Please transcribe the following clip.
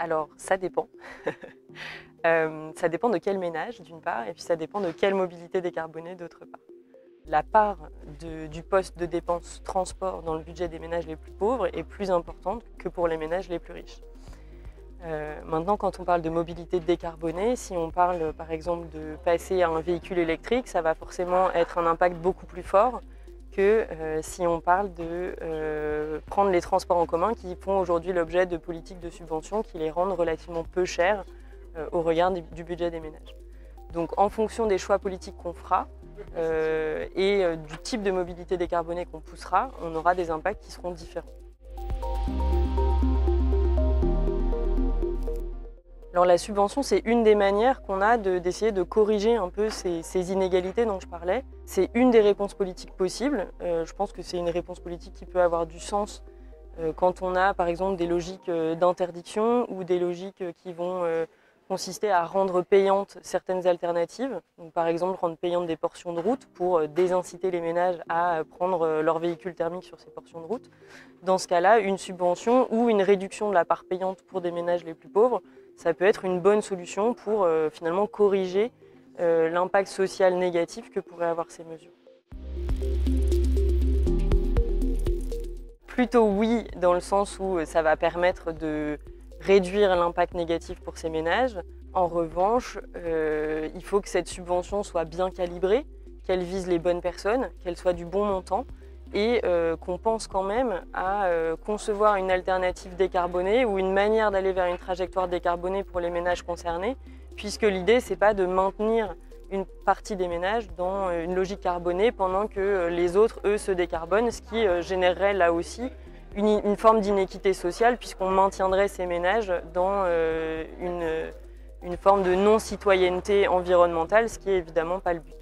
Alors, ça dépend. Ça dépend de quel ménage, d'une part, et puis ça dépend de quelle mobilité décarbonée, d'autre part. La part du poste de dépense transport dans le budget des ménages les plus pauvres est plus importante que pour les ménages les plus riches. Maintenant, quand on parle de mobilité décarbonée, si on parle par exemple de passer à un véhicule électrique, ça va forcément être un impact beaucoup plus fort que si on parle de prendre les transports en commun qui font aujourd'hui l'objet de politiques de subvention qui les rendent relativement peu chers au regard du budget des ménages. Donc en fonction des choix politiques qu'on fera et du type de mobilité décarbonée qu'on poussera, on aura des impacts qui seront différents. Alors la subvention, c'est une des manières qu'on a d'essayer de corriger un peu ces inégalités dont je parlais. C'est une des réponses politiques possibles. Je pense que c'est une réponse politique qui peut avoir du sens quand on a par exemple des logiques d'interdiction ou des logiques qui vont consister à rendre payantes certaines alternatives. Donc, par exemple, rendre payantes des portions de route pour désinciter les ménages à prendre leur véhicule thermique sur ces portions de route. Dans ce cas-là, une subvention ou une réduction de la part payante pour des ménages les plus pauvres, ça peut être une bonne solution pour finalement corriger l'impact social négatif que pourraient avoir ces mesures. Plutôt oui, dans le sens où ça va permettre de réduire l'impact négatif pour ces ménages. En revanche, il faut que cette subvention soit bien calibrée, qu'elle vise les bonnes personnes, qu'elle soit du bon montant et qu'on pense quand même à concevoir une alternative décarbonée ou une manière d'aller vers une trajectoire décarbonée pour les ménages concernés, puisque l'idée, c'est pas de maintenir une partie des ménages dans une logique carbonée pendant que les autres, eux, se décarbonent, ce qui générerait là aussi une forme d'inéquité sociale puisqu'on maintiendrait ces ménages dans une forme de non-citoyenneté environnementale, ce qui n'est évidemment pas le but.